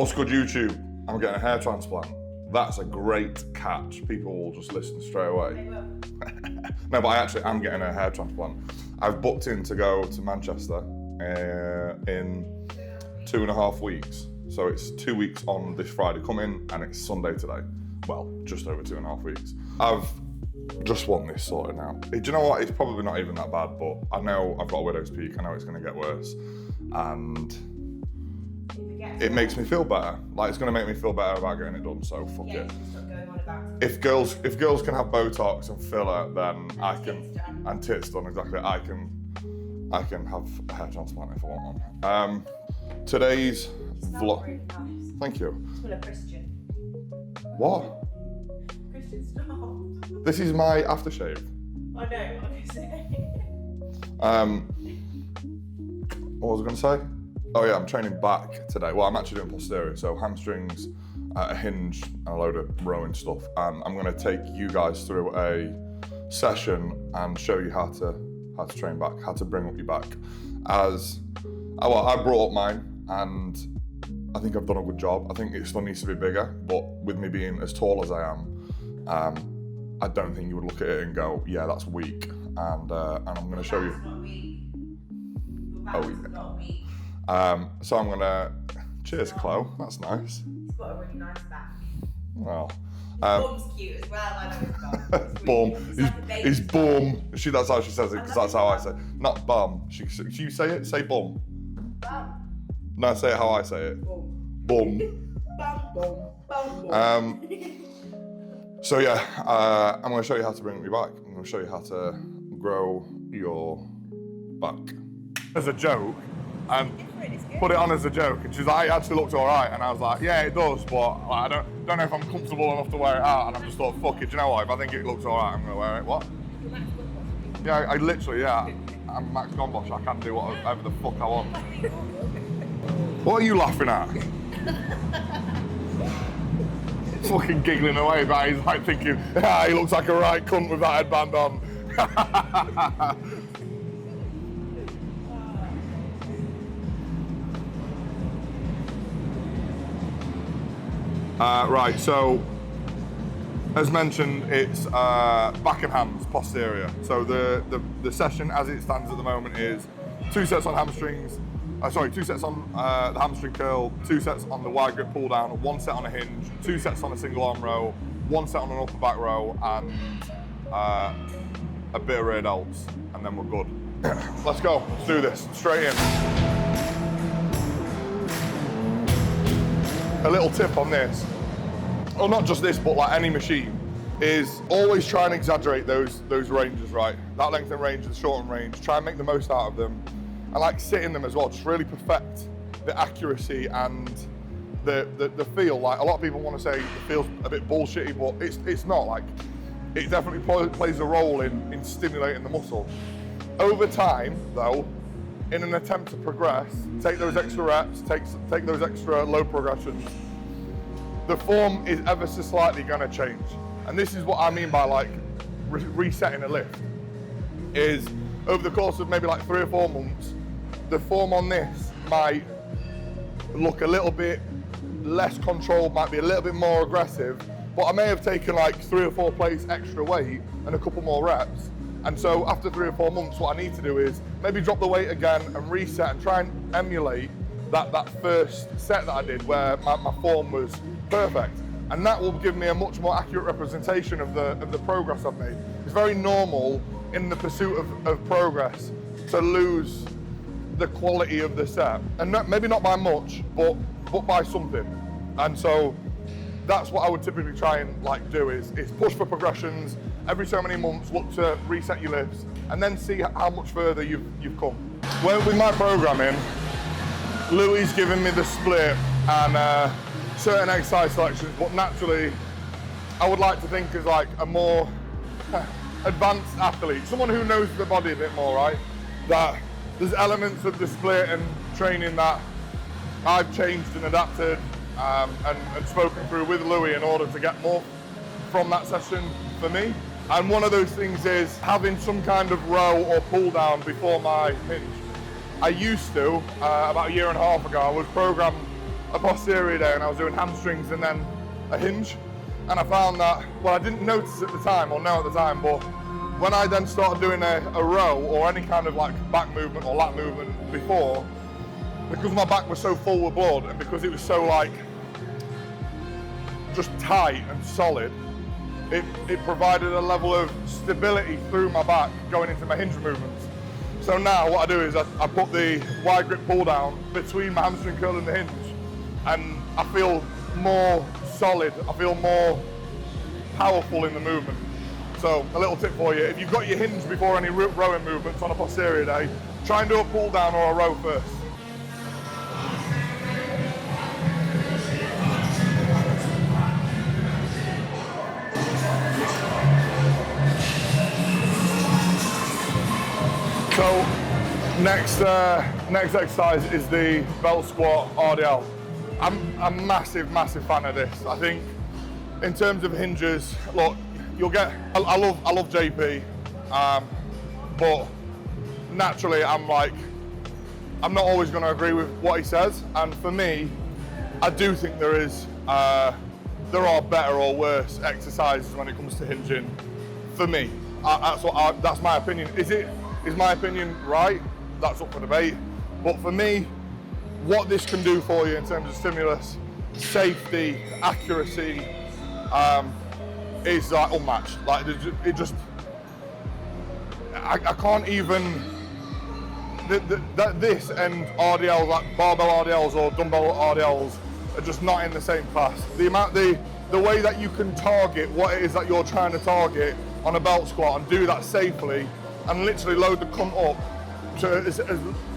What's good, YouTube? I'm getting a hair transplant. That's a great catch. People will just listen straight away. No, but I actually am getting a hair transplant. I've booked in to go to Manchester in 2.5 weeks. So it's 2 weeks on this Friday coming, and it's Sunday today. Well, just over 2.5 weeks. I've just want this sorted now. Do you know what? It's probably not even that bad, but I know I've got a widow's peak. I know it's going to get worse, and it makes me feel better. Like, it's going to make me feel better about getting it done. So fuck it. If girls can have Botox and filler, then I can, and tits done exactly. I can have a hair transplant if I want one. Today's vlog. Really nice. Thank you. It's full of Christian. What? Christian stuff. This is my aftershave. I know, obviously. What was I going to say? Oh yeah, I'm training back today. Well, I'm actually doing posterior, so hamstrings, a hinge, and a load of rowing stuff. And I'm going to take you guys through a session and show you how to train back, how to bring up your back. I brought up mine, and I think I've done a good job. I think it still needs to be bigger, but with me being as tall as I am, I don't think you would look at it and go, yeah, that's weak. And I'm going to show you. Not weak. Your Oh, back's yeah. not weak. So I'm gonna, cheers Chloe, that's nice. It's got a really nice back. Well, His bum's cute as well, I know his bum. It's bum, really- it's like a baby his bum. bum. That's how she says it, because that's how I say it. Not bum, you say it, say bum. Bum. No, say it how I say it. Bum. Bum. Bum, bum, bum, bum. So yeah, I'm gonna show you how to bring up your back. I'm gonna show you how to grow your back. As a joke, and put it on as a joke, and she's like, it actually looks all right, and I was like, yeah, it does, but like, I don't know if I'm comfortable enough to wear it out, and I just thought, fuck it, do you know what, if I think it looks all right, I'm gonna wear it. What? Yeah, I literally, yeah, I'm Max Gombosh, I can do whatever the fuck I want. What are you laughing at? Fucking giggling away, but he's like thinking, ah, he looks like a right cunt with that headband on. Right, so as mentioned, it's back and hams, posterior. So the session as it stands at the moment is 2 sets on hamstrings, 2 sets on the hamstring curl, 2 sets on the wide grip pull down, 1 set on a hinge, 2 sets on a single arm row, 1 set on an upper back row, and a bit of rear delts, and then we're good. Let's go, let's do this, straight in. A little tip on this, or not just this, but like any machine, is always try and exaggerate those ranges, right? That length and range and shorten range, try and make the most out of them. I like sit in them as well, just really perfect the accuracy and the feel. Like, a lot of people want to say it feels a bit bullshitty, but it's not. Like, it definitely plays a role in stimulating the muscle. Over time, though, in an attempt to progress, take those extra reps, take those extra low progressions, the form is ever so slightly going to change. And this is what I mean by like resetting a lift, is over the course of maybe like 3 or 4 months, the form on this might look a little bit less controlled, might be a little bit more aggressive, but I may have taken like 3 or 4 plates extra weight and a couple more reps. And so after 3 or 4 months, what I need to do is maybe drop the weight again and reset and try and emulate that first set that I did where my form was perfect. And that will give me a much more accurate representation of the progress I've made. It's very normal in the pursuit of progress to lose the quality of the set. And maybe not by much, but by something. And so that's what I would typically try and like do is push for progressions every so many months, look to reset your lifts, and then see how much further you've come. Well, with my programming, Louis given me the split and certain exercise selections, but naturally, I would like to think as like a more advanced athlete, someone who knows the body a bit more, right? That there's elements of the split and training that I've changed and adapted and spoken through with Louis in order to get more from that session for me. And one of those things is having some kind of row or pull down before my hinge. I used to, about 1.5 years ago, I was programmed a posterior day and I was doing hamstrings and then a hinge. And I found that, well, I didn't notice at the time, or know at the time, but when I then started doing a row or any kind of like back movement or lat movement before, because my back was so full with blood and because it was so like just tight and solid, it provided a level of stability through my back going into my hinge movements. So now what I do is I put the wide grip pull down between my hamstring curl and the hinge, and I feel more solid, I feel more powerful in the movement. So a little tip for you, if you've got your hinge before any rowing movements on a posterior day, try and do a pull down or a row first. So next exercise is the belt squat RDL. I'm a massive fan of this. I think in terms of hinges, look, you'll get, I love JP, but naturally I'm not always going to agree with what he says, and for me, I do think there are better or worse exercises when it comes to hinging. For me, that's my opinion. Is my opinion right? That's up for debate. But for me, what this can do for you in terms of stimulus, safety, accuracy, is like unmatched. Like it just, I can't even. This and RDLs, like barbell RDLs or dumbbell RDLs, are just not in the same class. The way that you can target what it is that you're trying to target on a belt squat and do that safely, and literally load the cunt up to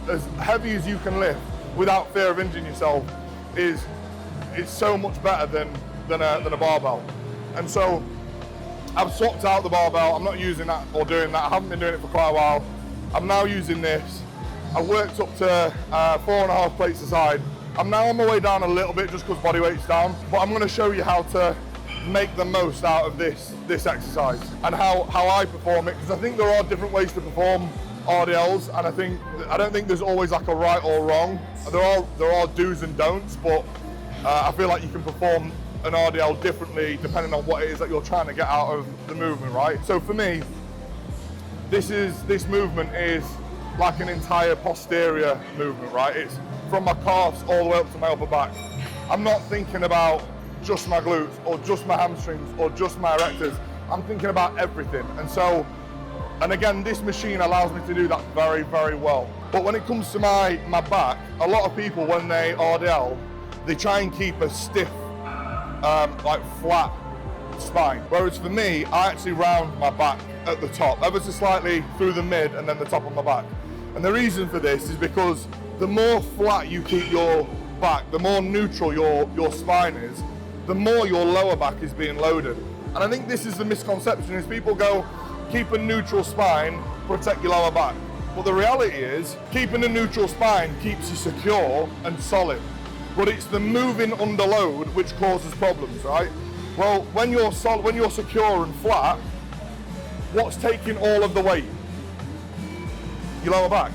as heavy as you can lift without fear of injuring yourself is so much better than a barbell. And so I've swapped out the barbell. I'm not using that or doing that. I haven't been doing it for quite a while. I'm now using this. I worked up to 4.5 plates a side. I'm now on my way down a little bit just because body weight's down, but I'm going to show you how to make the most out of this exercise and how I perform it, because I think there are different ways to perform RDLs, and I don't think there's always like a right or wrong. There are do's and don'ts, but I feel like you can perform an RDL differently depending on what it is that you're trying to get out of the movement, right? So for me, this movement is like an entire posterior movement, right? It's from my calves all the way up to my upper back. I'm not thinking about just my glutes or just my hamstrings or just my erectors. I'm thinking about everything. And again, this machine allows me to do that very, very well. But when it comes to my back, a lot of people, when they RDL, they try and keep a stiff, like flat spine. Whereas for me, I actually round my back at the top, ever so slightly through the mid and then the top of my back. And the reason for this is because the more flat you keep your back, the more neutral your spine is, the more your lower back is being loaded. And I think this is the misconception, is people go, keep a neutral spine, protect your lower back. But the reality is, keeping a neutral spine keeps you secure and solid. But it's the moving under load which causes problems, right? Well, when you're secure and flat, what's taking all of the weight? Your lower back.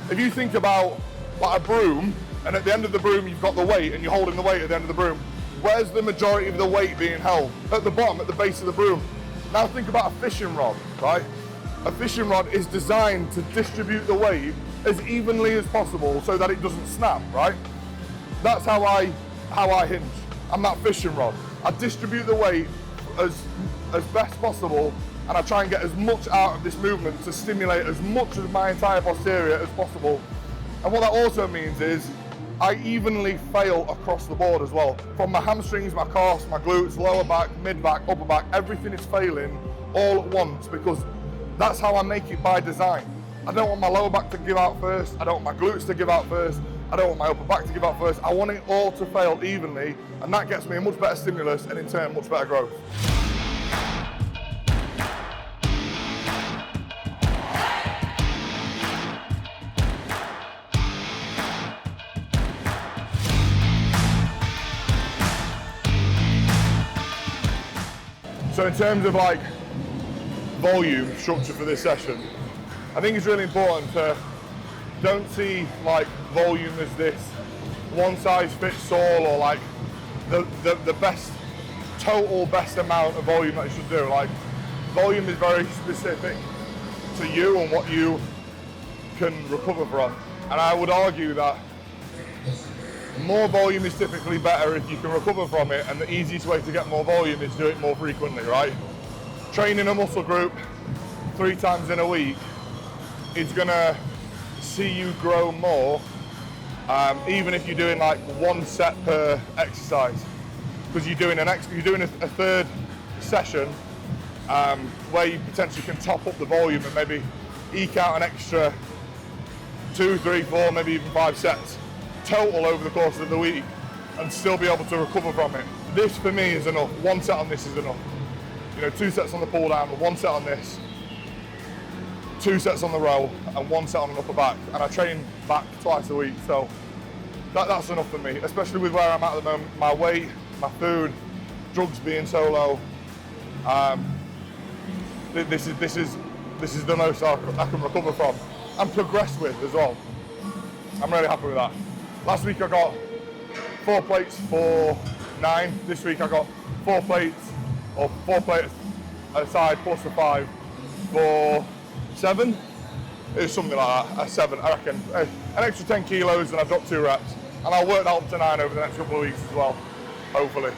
If you think about like a broom, and at the end of the broom you've got the weight, and you're holding the weight at the end of the broom, where's the majority of the weight being held? At the bottom, at the base of the broom. Now think about a fishing rod, right? A fishing rod is designed to distribute the weight as evenly as possible so that it doesn't snap, right? That's how I hinge. I'm that fishing rod. I distribute the weight as best possible, and I try and get as much out of this movement to stimulate as much of my entire posterior as possible. And what that also means is I evenly fail across the board as well. From my hamstrings, my calves, my glutes, lower back, mid back, upper back, everything is failing all at once, because that's how I make it by design. I don't want my lower back to give out first. I don't want my glutes to give out first. I don't want my upper back to give out first. I want it all to fail evenly, and that gets me a much better stimulus and in turn much better growth. So in terms of like volume structure for this session, I think it's really important to don't see like volume as this one size fits all, or like the best, total best amount of volume that you should do. Like, volume is very specific to you and what you can recover from. And I would argue that more volume is typically better if you can recover from it, and the easiest way to get more volume is do it more frequently, right? Training a muscle group 3 times in a week is gonna see you grow more, even if you're doing like 1 set per exercise, because you're doing a third session where you potentially can top up the volume and maybe eke out an extra 2, 3, 4, maybe even 5 sets total over the course of the week, and still be able to recover from it. This for me is enough. 1 set on this is enough. You know, 2 sets on the pull down, 1 set on this, 2 sets on the row, and 1 set on an upper back. And I train back twice a week, so that's enough for me, especially with where I'm at the moment. My weight, my food, drugs being so low. This is the most I can recover from and progress with as well. I'm really happy with that. Last week I got 4 plates for 9. This week I got 4 plates, or 4 plates aside plus the 5 for 7. It's something like that, 7, I reckon. An extra 10 kilos and I've dropped 2 reps. And I'll work that up to 9 over the next couple of weeks as well, hopefully.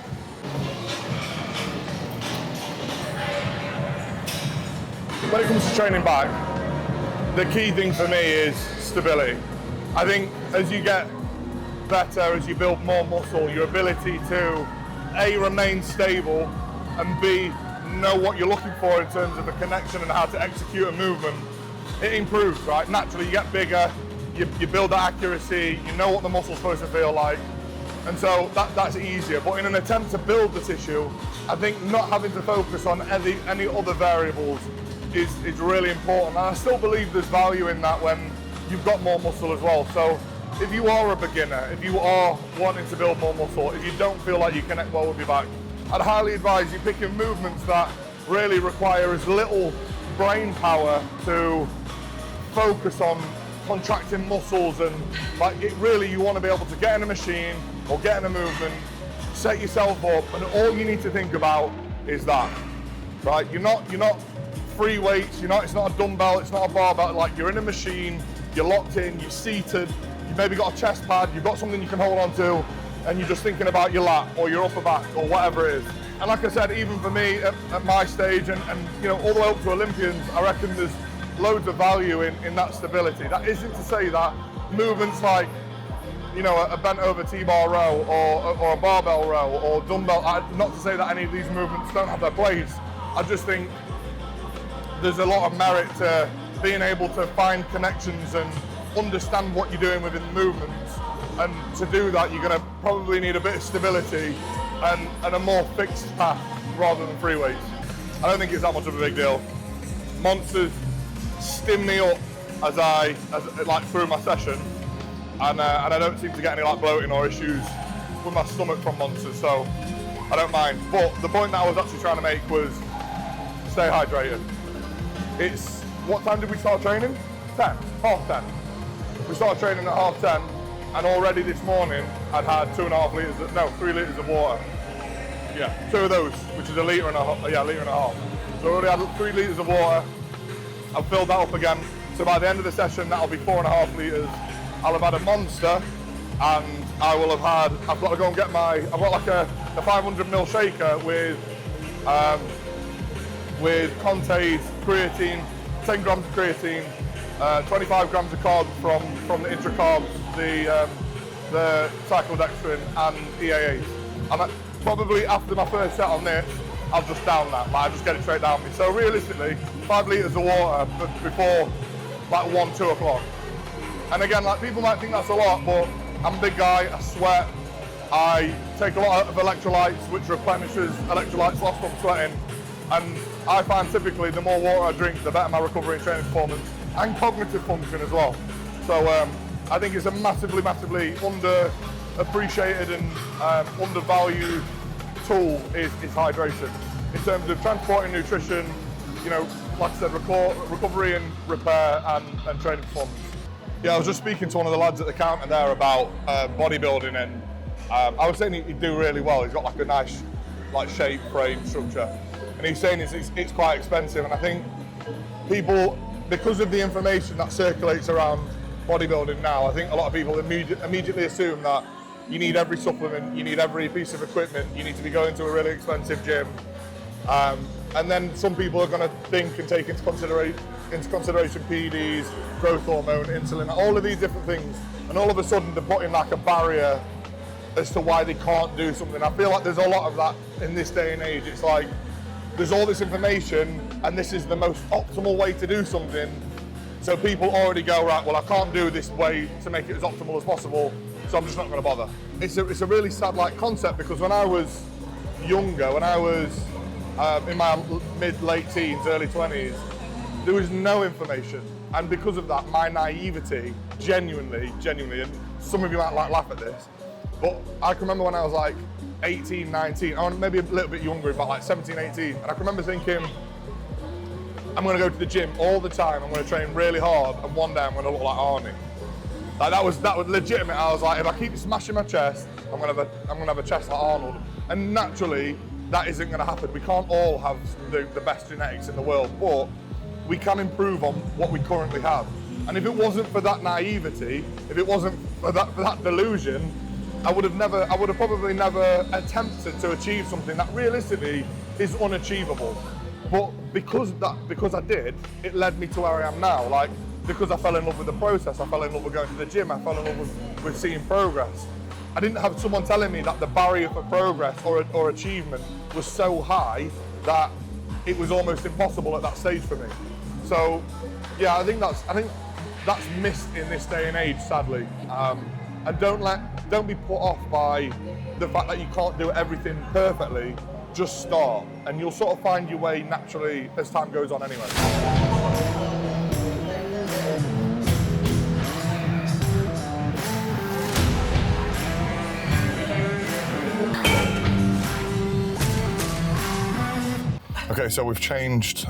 When it comes to training back, the key thing for me is stability. I think as you get better, as you build more muscle, your ability to A, remain stable, and B, know what you're looking for in terms of the connection and how to execute a movement, it improves, right? Naturally, you get bigger, you build that accuracy, you know what the muscle's supposed to feel like, and so that's easier. But in an attempt to build the tissue, I think not having to focus on any other variables is really important. And I still believe there's value in that when you've got more muscle as well. So if you are a beginner, if you are wanting to build more muscle, if you don't feel like you connect well with your back, I'd highly advise you picking movements that really require as little brain power to focus on contracting muscles, and like it really, you want to be able to get in a machine or get in a movement, set yourself up, and all you need to think about is that, right? You're not free weights, it's not a dumbbell, it's not a barbell, like you're in a machine, you're locked in, you're seated, you've maybe got a chest pad, you've got something you can hold on to, and you're just thinking about your lat or your upper back or whatever it is. And like I said, even for me at my stage and all the way up to Olympians, I reckon there's loads of value in that stability. That isn't to say that movements like a bent over T-bar row or a barbell row or dumbbell, not to say that any of these movements don't have their place. I just think there's a lot of merit to being able to find connections and understand what you're doing within the movements. And to do that, you're going to probably need a bit of stability and a more fixed path rather than free weights. I don't think it's that much of a big deal. Monsters stim me up as through my session, and I don't seem to get any bloating or issues with my stomach from monsters, so I don't mind. But the point that I was actually trying to make was stay hydrated. It's, what time did we start training? 10, half 10. We started training at half 10, and already this morning I'd had 3 litres of water. Yeah, 2 of those, which is a litre and a half. So I already had 3 litres of water. I've filled that up again. So by the end of the session, that'll be 4.5 litres. I'll have had a monster, and I've got to go and get I've got a 500ml shaker with Conte's creatine, 10 grams of creatine, 25 grams of carbs from the intracarbs, the cyclodextrin and EAAs. And probably after my first set on this, I'll just down that, I just get it straight down me. So realistically, 5 litres of water before 1, 2 o'clock. And again, people might think that's a lot, but I'm a big guy, I sweat, I take a lot of electrolytes, which replenishes electrolytes lost from sweating. And I find typically the more water I drink, the better my recovery and training performance and cognitive function as well. So I think it's a massively, massively underappreciated and undervalued tool is hydration. In terms of transporting nutrition, like I said, recovery and repair and training performance. Yeah, I was just speaking to one of the lads at the counter there about bodybuilding, and I was saying he'd do really well. He's got like a nice like shape, frame, structure, and he's saying it's quite expensive. And I think people, because of the information that circulates around bodybuilding now, I think a lot of people immediately assume that you need every supplement, you need every piece of equipment, you need to be going to a really expensive gym. And then some people are going to think and take into consideration PEDs, growth hormone, insulin, all of these different things, and all of a sudden they're putting like a barrier as to why they can't do something. I feel like there's a lot of that in this day and age. It's like there's all this information and this is the most optimal way to do something, so people already go, right, well I can't do this way to make it as optimal as possible, so I'm just not going to bother. It's a really sad like concept, because when I was younger, when I was in my mid-late teens, early 20s, there was no information. And because of that, my naivety, genuinely, and some of you might like laugh at this, but I can remember when I was like 18, 19, or maybe a little bit younger, about like 17, 18, and I can remember thinking, I'm gonna go to the gym all the time, I'm gonna train really hard, and one day I'm gonna look like Arnie. Like that was legitimate. I was like, if I keep smashing my chest, I'm gonna have a chest like Arnold. And naturally, that isn't going to happen. We can't all have the best genetics in the world, but we can improve on what we currently have. And if it wasn't for that naivety, if it wasn't for that delusion, I would have probably never attempted to achieve something that realistically is unachievable. But because I did, it led me to where I am now. Like, because I fell in love with the process, I fell in love with going to the gym, I fell in love with seeing progress. I didn't have someone telling me that the barrier for progress or achievement was so high that it was almost impossible at that stage for me. So, yeah, I think that's missed in this day and age, sadly. And don't be put off by the fact that you can't do everything perfectly. Just start, and you'll sort of find your way naturally as time goes on anyway. Okay, so we've changed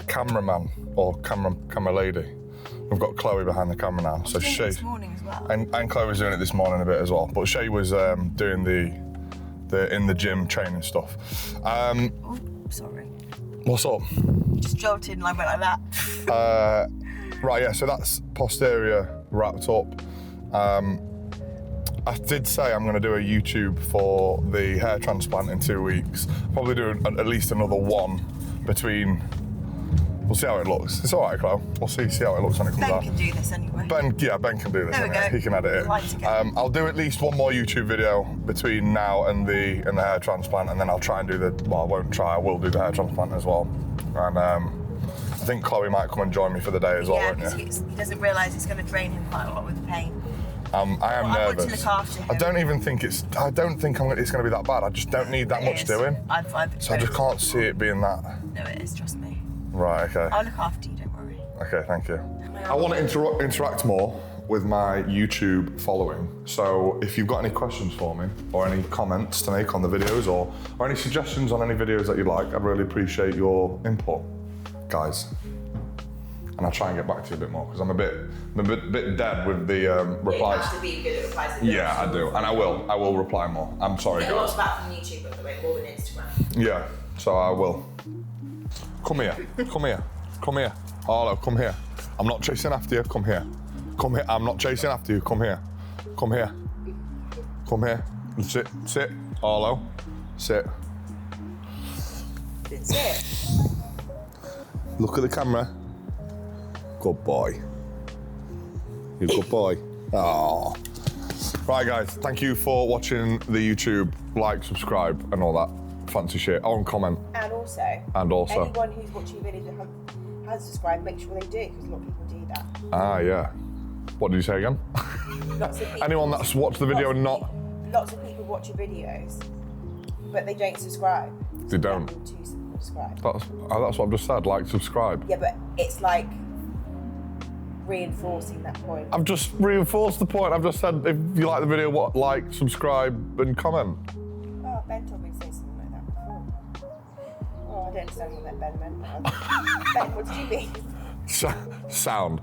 cameraman or camera lady. We've got Chloe behind the camera now. So Shay, this morning as well. And Chloe was doing it this morning a bit as well. But Shay was doing the in the gym training stuff. Oh, sorry. What's up? You just jolted and I went like that. Right, yeah. So that's posterior wrapped up. I did say I'm going to do a YouTube for the hair transplant in 2 weeks. Probably do at least another one between. We'll see how it looks. It's all right, Chloe. We'll see how it looks when it comes out. Ben can do this anyway. Ben can do this. There we anyway. go. He can edit it. I'll do at least one more YouTube video between now and the hair transplant, and then I'll try and do I won't try. I will do the hair transplant as well. And I think Chloe might come and join me for the day as well, won't you? Yeah, because he doesn't realise it's going to drain him quite a lot with the pain. I am nervous. I want to look after him. I don't think it's going to be that bad. I just don't need that much doing. So I just can't see it being that. No, it is, trust me. Right, okay. I'll look after you, don't worry. Okay, thank you. I want to interact more with my YouTube following. So if you've got any questions for me or any comments to make on the videos or any suggestions on any videos that you'd like, I'd really appreciate your input, guys. And I'll try and get back to you a bit more because I'm a bit dead with the replies. You have to be good at replies. Yeah, I do, and I will reply more. I'm sorry, guys. Lots back from YouTube, by the way, more than Instagram. Yeah, so I will. Come here. Arlo, come here. I'm not chasing after you. Come here. I'm not chasing after you. Come here. Sit. Arlo, sit. Sit. Look at the camera. Good boy. You're a good boy. Oh. Right, guys. Thank you for watching the YouTube. Like, subscribe, and all that fancy shit. Oh, and comment. And also. Anyone who's watching videos and has subscribed, make sure they do, because a lot of people do that. Ah, yeah. What did you say again? Lots of people. Anyone that's watched the video and not. Lots of people watch your videos, but they don't subscribe. They don't. To subscribe. That's what I've just said. Like, subscribe. Yeah, but it's like reinforcing that point. I've just reinforced the point. I've just said if you like the video, like, subscribe, and comment. Oh, Ben told me to say something like that before. Oh, I don't understand what that Ben meant. Ben, what did you mean? Sound.